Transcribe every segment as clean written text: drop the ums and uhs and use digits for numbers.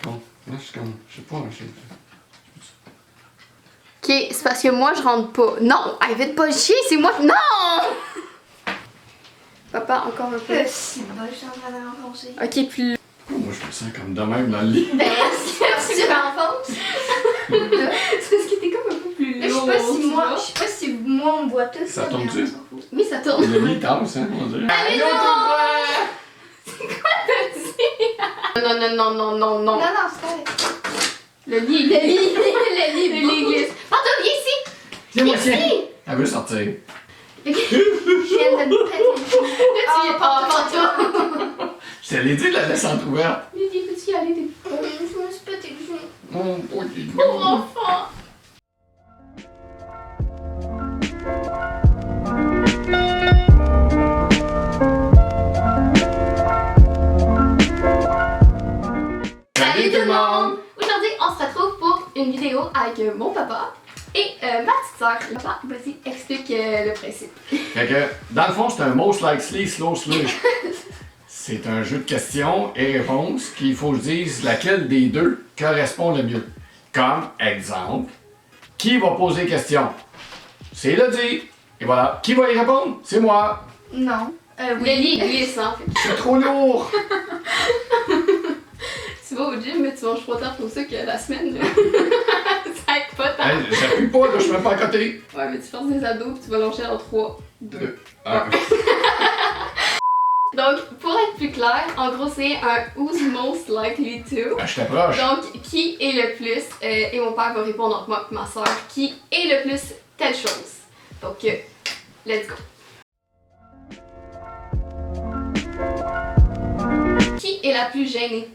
Bon, là, je suis comme. Je sais pas, Ok, c'est parce que moi je rentre pas. Non, arrête pas de chier, c'est moi. Non! Papa, encore un peu. Si, bah, je suis en train de l'enfoncer. Ok, plus. moi, je me sens comme de même dans le lit. Ben, si tu l'enfonces. C'est parce que t'es comme un peu plus Je sais pas si moi on voit tous Ça mais tourne-tu? on s'en fout. Oui, ça tourne. Le lit tasse, hein, on dirait. Allez, non! Non, non, non, non, non, non. Non, c'est correct. Le lit, le lit, le lit glisse. Pardon, viens ici! C'est moi, tiens. Elle veut sortir. Je viens de me péter le cou. Là, tu y es pas, toi. Je te l'ai dit de la laisser entrouverte. Lydie, peux-tu y aller? T'es Je me suis pété le genou. Mon petit pauvre enfant. Salut tout le monde! Aujourd'hui, on se retrouve pour une vidéo avec mon papa et ma petite soeur. Papa, vas-y, explique le principe. Fait que, dans le fond, c'est un most likely slow slush. C'est un jeu de questions et réponses qu'il faut que je dise laquelle des deux correspond le mieux. Comme exemple, qui va poser question? C'est Elodie. Et voilà, qui va y répondre? C'est moi. Non. Le lit glisse, en fait. C'est trop lourd. Tu vas au gym, mais tu manges pas tant pour ça que la semaine, là. Ça aide pas tant. Hey, j'appuie pas, là, je suis même pas à côté. Ouais, mais tu forces des abdos puis tu vas lâcher en 3, 2. Donc, pour être plus clair, en gros, c'est un Who's most likely to. Je t'approche. Donc, qui est le plus, et mon père va répondre entre moi et ma soeur, qui est le plus telle chose. Donc, let's go. Qui est la plus gênée?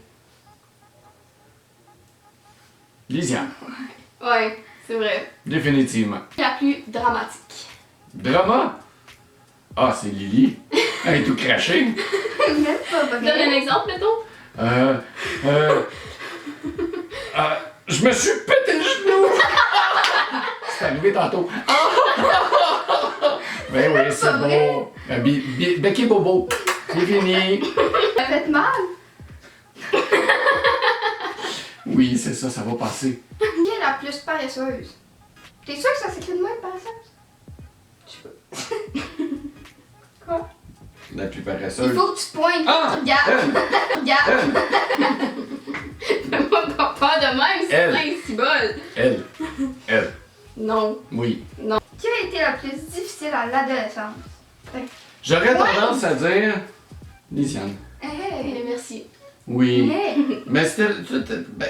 Lisiane. Ouais, c'est vrai. Définitivement. La plus dramatique. Drama? Ah, c'est Lily. Elle est tout crachée. Même pas Donne vrai. un exemple, mettons. Je me suis pété le genou! C'est arrivé tantôt. Ben oui, c'est bon. Becky Bobo. C'est fini. Ça fait mal. Oui, c'est ça, ça va passer. Qui est la plus paresseuse? T'es sûr que ça s'écrit de même, paresseuse? Je sais pas. Quoi? La plus Il paresseuse. faut que tu pointes. Ah! Tu regardes. Regarde. Fais-moi pas peur de même, c'est Elle. principal. Elle. Non. Oui. Qui a été la plus difficile à l'adolescence? J'aurais tendance à dire Lisiane. Hey. Merci. Oui. Hey. Mais c'était. Ben,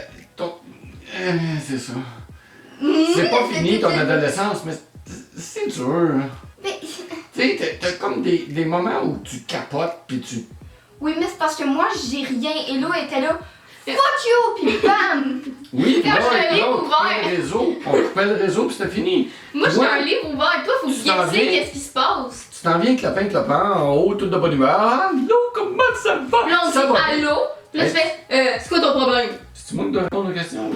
c'est ça. C'est pas fini ton adolescence, mais c'est dur. Hein. Mais- Tu sais, t'as comme des moments où tu capotes pis tu. Oui, mais c'est parce que moi, j'ai rien. Et l'eau était là. Fuck you! Puis bam! Oui, Quand j'ai un livre on coupait ouvert. le réseau. On coupait le réseau pis c'était fini. Moi, j'ai Ouais. un livre ouvert et toi, faut Tu t'en guesser viens. qu'est-ce qui se passe. Tu t'en viens clopin, en haut, tout de bonne humeur. Ah, allô, comment ça va? Puis là, on dit ça va. allô. Puis là, tu fais, c'est quoi ton problème? C'est-tu moi qui dois répondre aux questions?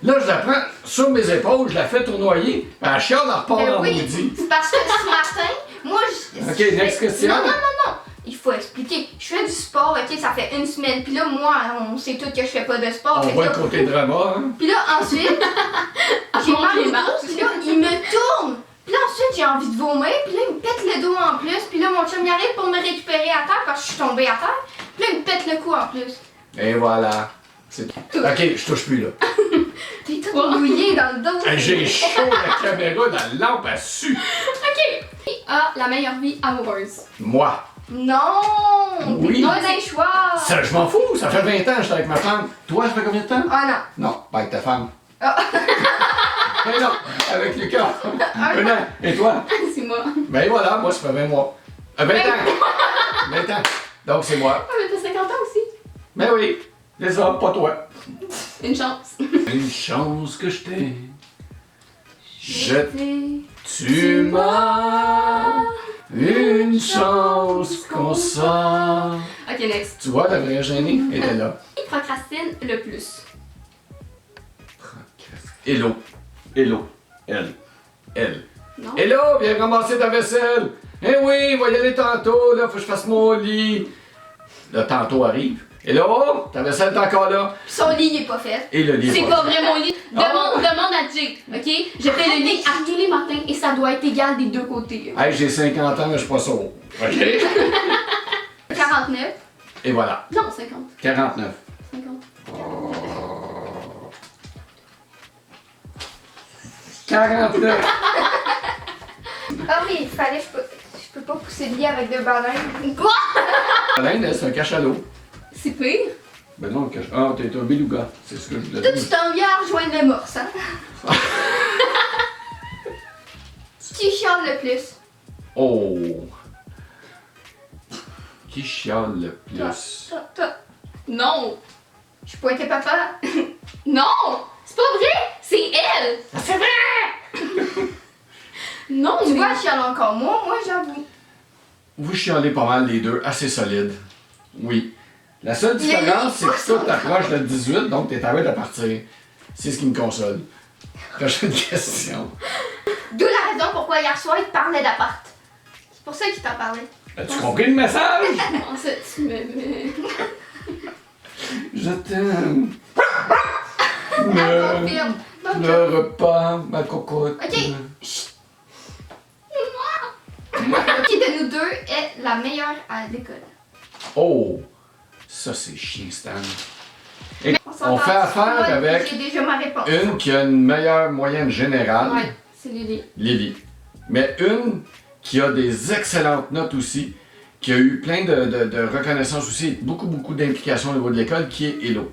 Là, je la prends sur mes épaules, je la fais tournoyer, puis elle chiale, elle repart en Oui, maudit. c'est parce que ce matin, moi, je. Ok, next question. Non. Il faut expliquer. Je fais du sport, ok, ça fait une semaine. Puis là, moi, on sait tous que je fais pas de sport. On fait que voit là- le côté drama, hein? Puis là, ensuite, j'ai monte mal les au dos, marches. puis là, il me tourne. Puis là, ensuite, j'ai envie de vomir, puis là, il me pète le dos en plus. Puis là, mon chum y arrive pour me récupérer à terre parce que je suis tombée à terre. Puis là, il me pète le cou en plus. Et voilà. C'est tout. Ok, je touche plus, là. T'es tout mouillé dans le dos. Hey, j'ai chaud, la caméra dans la lampe, elle sue. Ok. Qui a la meilleure vie amoureuse? Moi. Non! Oui. Non, les choix! Ça, je m'en fous, ça fait 20 ans que j'étais avec ma femme. Toi, ça fait combien de temps? Ah Non, pas avec ta femme. Ah. Mais non, avec Lucas. Un an. Et toi? C'est moi. Ben voilà, moi, ça fait 20 mois. 20 ans. 20 ans. Donc, c'est moi. Ah, mais t'as 50 ans aussi. Ben oui, c'est ça, pas toi. Une chance. Une chance que je t'ai. non! Tu m'as. Une chance qu'on sort. Ok, next. Tu vois, la vraie gênée était là. Qui procrastine le plus? Hello. Hello. Elle. Non? Hello, viens ramasser ta vaisselle. Eh oui, va y aller tantôt, là, faut que je fasse mon lit. Là, tantôt arrive. Et là, oh, ta vaisselle est encore là. Puis son lit, il est pas fait. Et le lit. C'est est pas vrai mon lit. Ah. Demande à Jake, ok? Je fais le lit à tous les matins et ça doit être égal des deux côtés. Hey, j'ai 50 ans, mais je suis pas sourd. OK? 49. Et voilà. Non, 50. 49. 50. 49. Ah oui, il fallait, je peux pas pousser le lit avec deux baleines. Quoi? L'Inde, c'est un cachalot. C'est pire. Ben non, le cachalot. Ah, t'es un beluga. C'est ce que je voulais Toi, dire. tu t'en viens à rejoindre le morse, hein? Qui chiale le plus? Oh. Qui chiale le plus? Toi. Non. Je pointais papa. Non! C'est pas vrai! C'est elle! C'est vrai! Non, Tu mais... vois, je chiale encore moins, moi, j'avoue. Vous chialez pas mal les deux, assez solides. Oui. La seule différence, c'est que toi, t'approches de 18, donc t'es arrêté de partir. C'est ce qui me console. Prochaine question. D'où la raison pourquoi hier soir, il te parlait d'appart. C'est pour ça qu'il t'en parlait. As-tu compris le message? En fait, tu m'aimais. Je t'aime. Confirme. Donc, Pleure pas, ma cocotte. Ok. Chut. Qui de nous deux est la meilleure à l'école? Oh! Ça, c'est chiant, Stan. On s'entend. fait affaire Moi, avec j'ai déjà ma réponse. une qui a une meilleure moyenne générale, Ouais, c'est Lily. Lily. Mais une qui a des excellentes notes aussi, qui a eu plein de reconnaissance aussi, beaucoup d'implications au niveau de l'école, qui est Hello.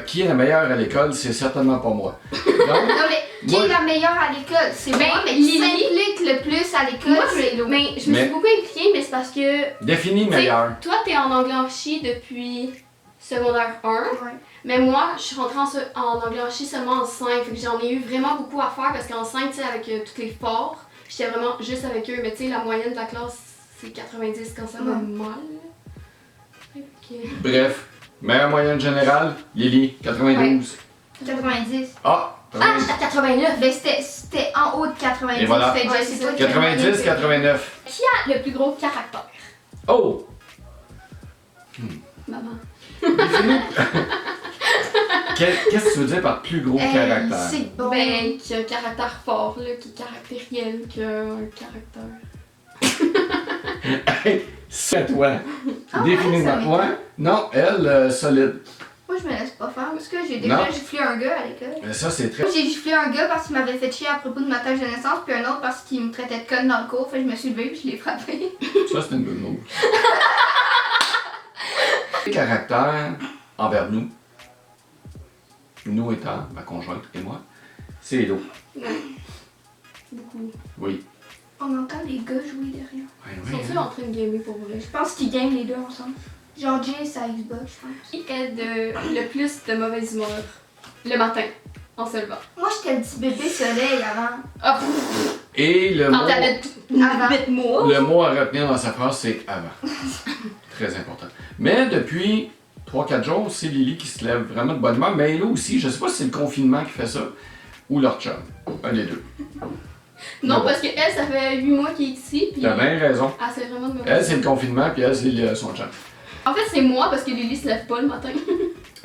Qui est la meilleure à l'école, c'est certainement pas moi. Donc, Non, mais qui moi- est la meilleure à l'école? C'est Ben, moi, mais qui Lily- s'implique le plus à l'école, Moi, c'est Hello. mais je me Mais- suis beaucoup impliquée, mais c'est parce que... définis tu sais, meilleur. toi, t'es en anglais archi depuis secondaire 1. Ouais. Mais moi, je suis rentrée en anglais archi seulement en 5. Fait que j'en ai eu vraiment beaucoup à faire parce qu'en 5, tu sais, avec tous les forts, j'étais vraiment juste avec eux. Mais tu sais, la moyenne de la classe, c'est 90 quand ça va Ouais. mal. Fait que- Bref, meilleure moyenne générale, Lily, 92. 90. Ah! Ah, 90. j'étais à 89! Ben, c'était en haut de 90. Et voilà. Fait que Ouais, je c'est sais ça. pas quelle 90, moyenne c'est. 89. Qui a le plus gros caractère? Oh! Maman. Définis. Qu'est-ce que tu veux dire par plus gros caractère? C'est bon. Ben, qui a un caractère fort, là, qui est caractériel, qui a un caractère. Hey, c'est toi. Ah ouais, Définis-moi. ça m'étonne. Ouais? Non, elle, solide. Moi, je me laisse pas faire parce que j'ai Non. déjà giflé un gars à l'école. Mais ça, c'est très. Moi, j'ai giflé un gars parce qu'il m'avait fait chier à propos de ma tâche de naissance, puis un autre parce qu'il me traitait de conne dans le cours. Fait que je me suis levée puis je l'ai frappé. Ça, c'est une bonne move. Le caractère envers nous étant ma conjointe et moi, c'est Hello. Beaucoup. Oui. On entend les gars jouer derrière. Ouais, Sont-ils en train de gamer pour vrai? Je pense qu'ils gagnent les deux ensemble. Genre Jay, sa Xbox, je pense. Qui est le plus de mauvaise humeur le matin, en se levant? Moi, j'étais le petit bébé soleil avant. Ah, pff, Et le quand mot, t'avais Avant. 8 mois. le mot à retenir dans sa phrase, c'est avant. Très important. Mais depuis 3-4 jours, c'est Lily qui se lève vraiment de bonne humeur. Mais Hello aussi, je sais pas si c'est le confinement qui fait ça ou leur chum. Un des deux. Non, bon. parce que elle, ça fait 8 mois qu'elle est ici, puis T'as bien raison. ah, c'est vraiment de mauvaise Elle, c'est le humeur. confinement, puis elle, c'est son chum. En fait, c'est moi, parce que Lily se lève pas le matin.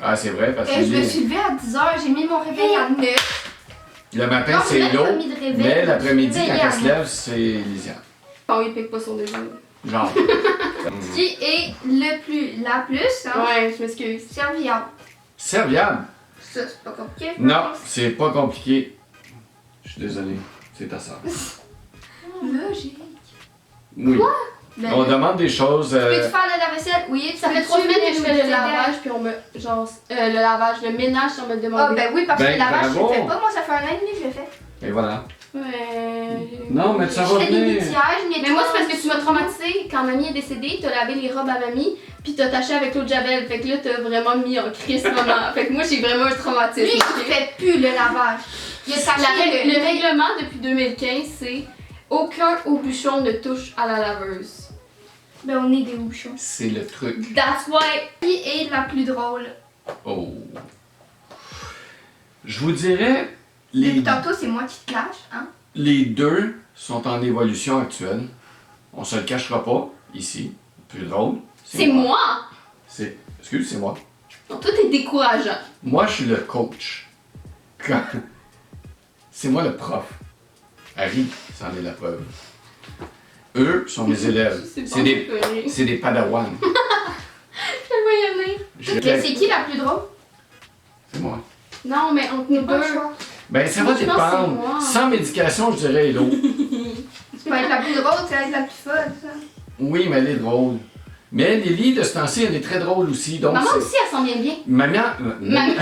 Ah, c'est vrai, parce que Je me Lily- suis levée à 10h, j'ai mis mon réveil à 9h. le matin, Non, c'est j'ai même pas Hello, mis de réveil, mais je me suis l'après-midi, quand réveillée elle à se lève, c'est Lisiane. Quand il pique pas son déjeuner. Genre. Qui est la plus, hein? Ouais, je m'excuse. Serviable. Serviable. Ça, c'est pas compliqué. je Non, pense. c'est pas compliqué. Je suis désolé, c'est ta sœur. Logique. Oui. Ben, On demande des choses. Peux-tu faire de la vaisselle? Oui, Ça fait 3 semaines que je fais le lavage, puis on me. Genre, le lavage, le ménage, on me Ah, demande. ben oui, parce que Ben, le lavage, je le bravo. fais pas. Moi, ça fait un an et demi que je le fais. Et voilà. Ouais. Non, mais ça Je va fais des venir. litières, je nettoie. Mais moi, c'est parce que tu m'as traumatisée. Quand mamie est décédée, t'as lavé les robes à mamie, puis t'as taché avec l'eau de Javel. Fait que là, t'as vraiment mis en crise maman. Fait que moi, j'ai vraiment un traumatisme. Lui, il fait plus le lavage. Il a taché Le règlement depuis 2015, c'est aucun haut-bouchon ne touche à la laveuse. Ben, on est des bouchons. C'est le truc. That's why. Qui est la plus drôle? Oh. Je vous dirais, les, Depuis tantôt, c'est moi qui te lâche, hein? les deux sont en évolution actuelle. On se le cachera pas, ici. Le plus drôle. C'est moi! C'est Excuse, c'est moi. Donc, toi, t'es décourageant. Moi, je suis le coach. Quand... C'est moi le prof. Harry, c'en est la preuve. Eux sont mes élèves. C'est des padawans. Je le voyais venir. Ok, c'est qui la plus drôle? C'est moi. Non, mais entre nous Pas le deux. choix. Ben, ça va Moi, je pense que c'est dépendre. moi. Sans médication, je dirais Hello. Tu peux être la plus drôle, tu vas être la plus folle, ça. Oui, mais elle est drôle. Mais Lily, de ce temps-ci, elle est très drôle aussi. Donc Maman c'est- aussi, elle s'en vient bien. Maman. Mamie.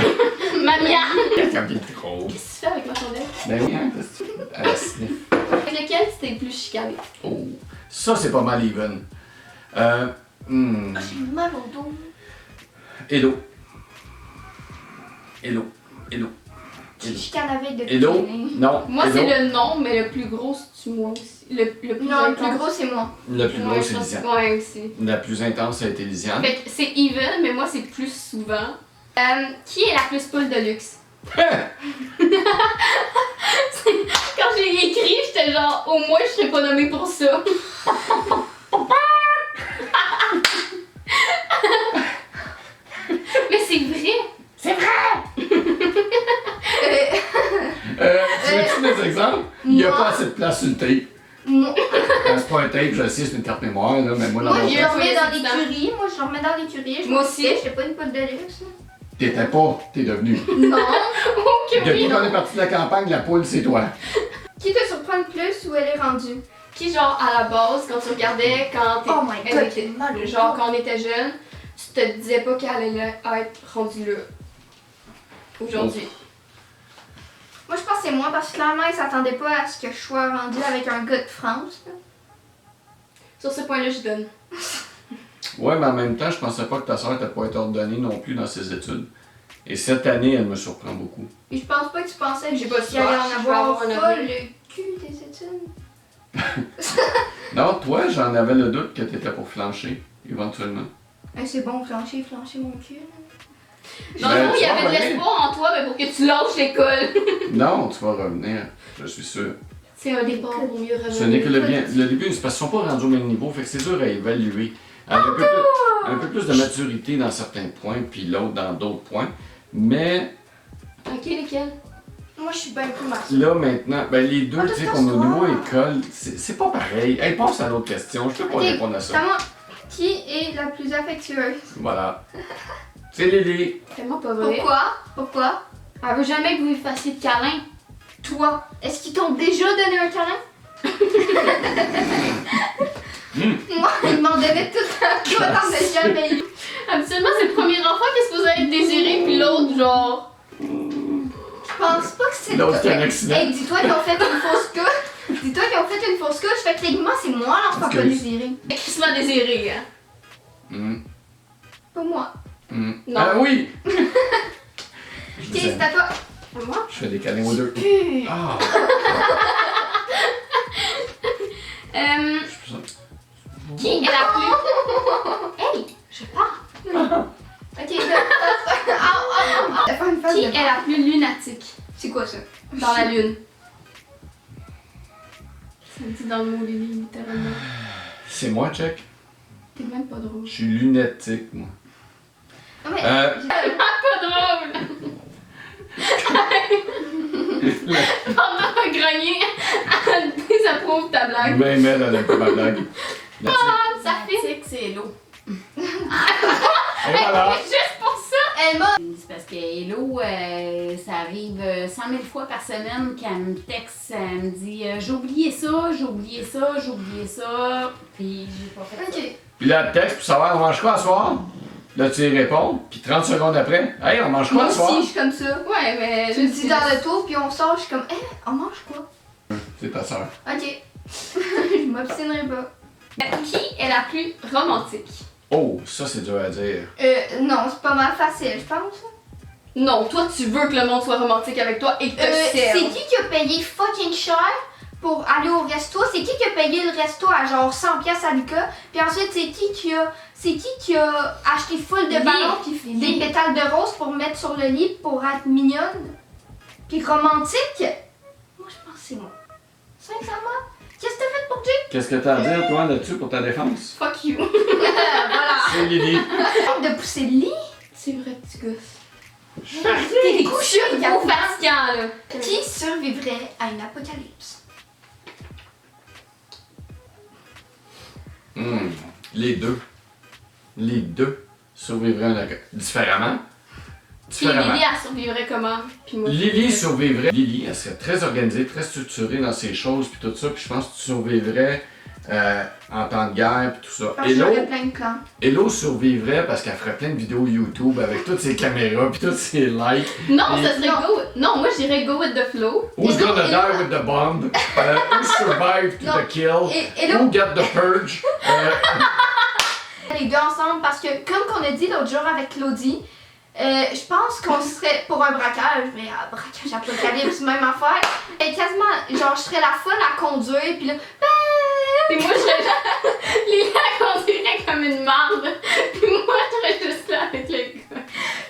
Elle est bien drôle. Qu'est-ce que tu fais avec ma chandelle? Ben oui, hein, qu'est-ce que tu fais? Elle sniff. Avec lequel tu t'es le plus chicané? Oh, ça, c'est pas mal even. J'ai mal au dos. Hello. Hello. Hello. Tu chicanes avec depuis Hello. qu'il est né. Non. Moi, Hello. c'est le nom, mais le plus gros, c'est moi aussi. Le plus Non, le intense. plus gros, c'est moi. Le plus gros, Ouais, c'est je pense- Lisiane. Ouais, aussi. La plus intense, ça a été Lisiane. Fait que c'est even, mais moi, c'est plus souvent. Qui est la plus poule de luxe? Hein? Quand j'ai écrit, j'étais genre, au moins, je serais pas nommée pour ça. Mais c'est vrai! C'est vrai! Tu veux-tu des exemples? Il n'y a moi- pas assez de place sur le tape. Moi, C'est pas un tape, je sais, c'est une carte mémoire, là, mais moi, dans moi mon je cas, le remets dans Faut les l'écurie. Moi, je le remets dans l'écurie. Je Moi m'en aussi. foutais, j'étais pas une pote de luxe. t'étais pas, t'es devenu. Non. Ok, Depuis oui, qu'on est non. parti de la campagne, la poule, c'est toi. Qui te surprend le plus où elle est rendue? Qui, genre, à la base, quand tu regardais, quand Oh my elle god, était- j'ai mal au genre, dos. quand on était jeune, tu te disais pas qu'elle allait être rendue là. Aujourd'hui. Moi, je pense que c'est moi parce que clairement, ils s'attendaient pas à ce que je sois rendue avec un gars de France. là. Sur ce point-là, je donne. Ouais, mais en même temps, je pensais pas que ta soeur n'était pas été ordonnée non plus dans ses études. Et cette année, elle me surprend beaucoup. Et je pense pas que tu pensais que J'ai pas qu'il allait peur, en je vais avoir avoir un pas avenir. le cul des études. Non, toi, j'en avais le doute que t'étais pour flancher, éventuellement. C'est bon, flancher mon cul. Dans Ben, le fond, il tu y vas avait de revenir. l'espoir en toi, mais pour que tu lâches l'école. Non, tu vas revenir, je suis sûr. C'est un départ, vaut mieux revenir. Ce n'est que le début, c'est parce qu'ils sont pas rendus au même niveau, fait que c'est dur à évaluer. Avec un peu plus de maturité dans certains points, puis l'autre dans d'autres points. Mais Ok, lesquels? Moi, je suis bien plus mature. là, maintenant, ben, les deux, Ah, tu sais, t'as comme au ça. niveau école, c'est pas pareil. Hey, passe à l'autre question, je peux pas Ok, répondre à ça. Comment? Qui est la plus affectueuse? Voilà. C'est Lily. Tellement pas vrai. Pourquoi? Elle veut jamais que vous lui fassiez de câlin. Toi, est-ce qu'ils t'ont déjà donné un câlin? Moi, ils m'en donnaient tout le temps. Toi, t'en as jamais eu. Habituellement, c'est le premier enfant qui est supposé être désiré, puis l'autre, genre. Je pense pas que c'est L'autre qui a un accident. Hey, dis-toi qu'ils ont fait une fausse couche. Dis-toi qu'ils ont fait une fausse couche. Fait que techniquement, c'est moi l'enfant pas Excuse. désiré. Extrêmement désiré, hein. Hum, Pas moi. hum. Non. Ah oui! Je Ok, disais, c'est à toi. Moi? je fais des câlins aux deux. Ah! Qui est la plus. Hey, je parle. Ok, faire une face Qui de est la plus lunatique C'est quoi ça? dans la lune? Ça me dit dans le mot Lily, littéralement. C'est moi, check. T'es même pas drôle. Je suis lunatique, moi. Non, mais Pas drôle! Pendant un grenier, elle désapprouve ta blague. Même elle, elle a pas ma blague. That's it. Ah, ça fait. C'est Hello. Et voilà! Juste pour ça! elle m'a. C'est parce que Hello, ça arrive 100 000 fois par semaine qu'elle me texte, elle me dit j'ai oublié ça, j'ai oublié ça, j'ai oublié ça. Puis j'ai pas fait ça. Ok. Puis là, elle texte pour savoir on mange quoi ce soir. Là, tu y réponds, puis 30 secondes après, hey, on mange quoi Moi ce soir? aussi, je suis comme ça. Ouais, mais. Tu me dis dans le tour, puis on sort, je suis comme, on mange quoi? C'est ta soeur. Ok. Je m'obstinerai pas. Qui est la plus romantique? Oh, ça, c'est dur à dire. Non, c'est pas mal facile, je pense. Non, toi, tu veux que le monde soit romantique avec toi et que te C'est serve. qui a payé fucking cher pour aller au resto? C'est qui a payé le resto à genre 100$ à Lucas? Puis ensuite, c'est qui a acheté full de Lily. ballons puis des pétales de rose pour mettre sur le lit pour être mignonne? Puis romantique? Moi, je pense que c'est moi. Sincèrement, Qu'est-ce que t'as fait pour Jake? Qu'est-ce que t'as à dire, toi, là-dessus, pour ta défense? Fuck you. Voilà. C'est Lily. Arrête de pousser le lit. C'est vrai, petit gosse. T'es couché, Trop regarde. fatigant, là. Qui survivrait à une apocalypse? Les deux. Les deux survivraient différemment. Puis Lily, elle survivrait comment? Puis moi, Lily survivrait. Lily, elle serait très organisée, très structurée dans ses choses, puis tout ça. Puis je pense que tu survivrais en temps de guerre, puis tout ça. Parce que j'aurais plein de plans. Hello survivrait parce qu'elle ferait plein de vidéos YouTube avec toutes ses caméras, puis toutes ses likes. Non, Et- ça serait go. Non, moi, je dirais go with the flow. Who's Hello, gonna hello. die with the bomb? Who survived to Non. the kill? Hello. Who get the purge? Les deux ensemble parce que, comme qu'on a dit l'autre jour avec Claudie, je pense qu'on serait pour un braquage, mais braquage apocalypse, même affaire. Et quasiment, genre, je serais la folle à conduire, puis là, Puis moi, je serais genre. Lily, elle conduirait comme une marde. Puis moi, je serais juste là avec le gars.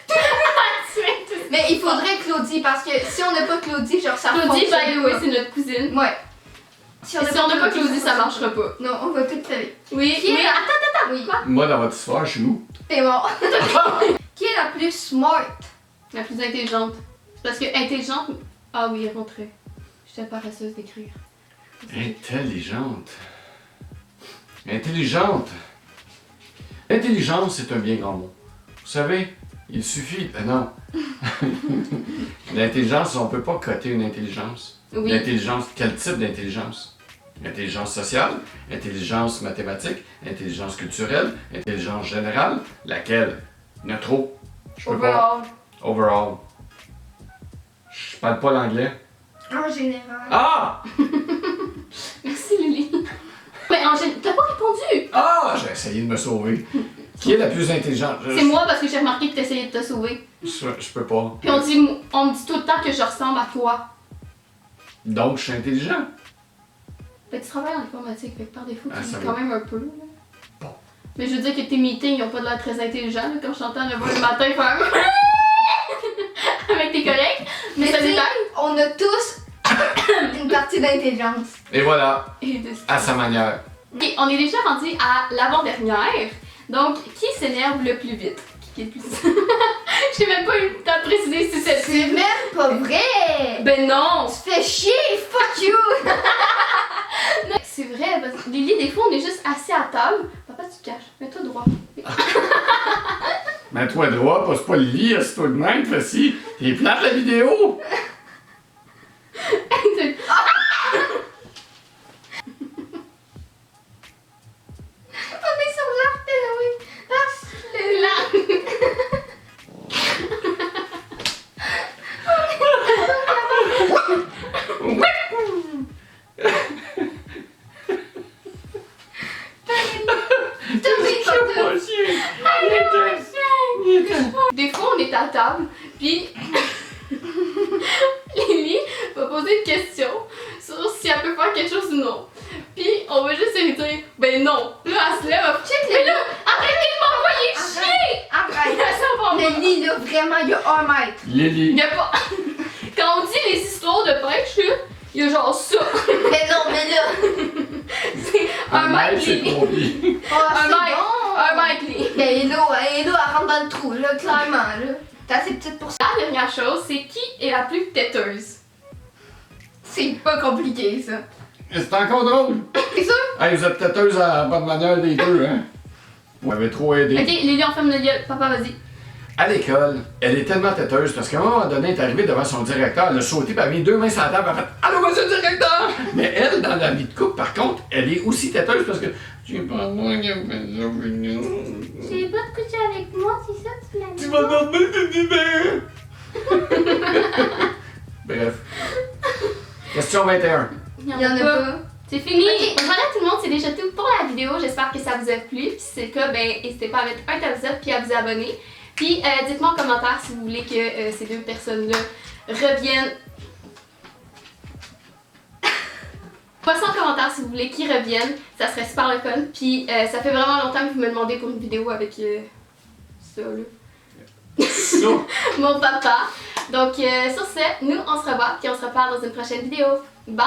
Tu fais tout mais il faudrait Claudie parce que si on n'a pas Claudie, genre, ça Claudie, fonctionne by the way, pas. c'est notre cousine. Ouais. Si on n'a pas Claudie, ça marchera pas. Non, on va tout faire. Oui, Qui est mais la- attends, Oui. quoi? Moi, dans votre histoire, je suis où? C'est bon. Qui est la plus smart? La plus intelligente. Parce que intelligente. Ah oui, rentrer. J'étais paresseuse d'écrire. Intelligente. Intelligente. Intelligence, c'est un bien grand mot. Vous savez, il suffit. Non. L'intelligence, on ne peut pas coter une intelligence. Oui. L'intelligence, quel type d'intelligence? Intelligence sociale, intelligence mathématique, intelligence culturelle, intelligence générale, laquelle? Il y en a trop. Je peux pas. Overall. Overall. Je parle pas l'anglais. En général. Ah! Merci, Lily. Mais Angèle, t'as pas répondu! Ah! J'ai essayé de me sauver. Qui est la plus intelligente? C'est moi parce que j'ai remarqué que t'essayais de te sauver. Je peux pas. Puis on me dit tout le temps que je ressemble à toi. Donc, je suis intelligent. Fait que tu travailles en informatique, fait que par défaut, Ah, tu dis ça quand va. même un peu. Là. Bon. Mais je veux dire que tes meetings, ils ont pas de l'air très intelligents, là, quand je t'entends le voir le matin faire avec tes collègues. Mais ça tu sais, détaille. on a tous une partie d'intelligence. Et voilà, Et de- à sa manière. Ok, on est déjà rendu à l'avant-dernière. Donc, qui s'énerve le plus vite? Qui est le plus... J'ai même pas eu le temps de préciser si c'est C'est même pas vrai! Ben non! On se fait chier, fuck you! C'est vrai, parce que Lily, des fois, on est juste assis à table. Papa, tu te caches. Mets-toi droit. Mets-toi droit, passe pas le lit, assieds-toi de même, fais si. T'es plate la vidéo! On est sur l'art Halloween. Parce que Là! Des fois, on est à table, puis Lily va poser une question sur si elle peut faire quelque chose ou non. Puis on va juste lui dire, ben non. Là, elle se lève, elle fait, mais là, arrêtez de m'envoyer chier! Arrête! Elle s'en va. Le lit, là, vraiment, il y a 1 mètre. Il Lily. y a pas. Quand on dit les histoires de pêche, là, il y a genre ça. Mais non, mais là. C'est un mètre, c'est Lily. combien? Oh, Un c'est mètre. bon. Un mètre, Lily. Mais Hello, elle rentre dans le trou, là, clairement, là. T'es assez petite pour ça. La dernière chose, c'est qui est la plus têteuse? C'est pas compliqué, ça. C'est encore drôle. C'est sûr? Hey, vous êtes têteuse à la bonne manière des deux, hein? Vous m'avez trop aidé. Ok, Lily, on ferme le gueule. Papa, vas-y. À l'école, elle est tellement têteuse parce qu'à un moment donné, elle est arrivée devant son directeur, elle a sauté, puis elle a mis 2 mains sur la table, elle a fait « Allô, monsieur le directeur! » Mais elle, dans la vie de couple, par contre, elle est aussi têteuse parce que « Tu pas moi qui ai fait ça, Tu veux pas te coucher avec moi, c'est ça que tu l'as dit? tu vas dormir, tu dis Bref. Question 21. Il Il y en a pas. C'est fini! Ok. Voilà tout le monde, c'est déjà tout pour la vidéo. J'espère que ça vous a plu. Si c'est le cas, ben n'hésitez pas à mettre un thumbs up puis à vous abonner. Puis dites-moi en commentaire si vous voulez que ces deux personnes-là reviennent. Passez en commentaire si vous voulez qu'ils reviennent. Ça serait super le fun. Puis ça fait vraiment longtemps que vous me demandez pour une vidéo avec ça là. Ça. Mon papa. Donc sur ce, nous on se revoit puis on se reparle dans une prochaine vidéo. Bye!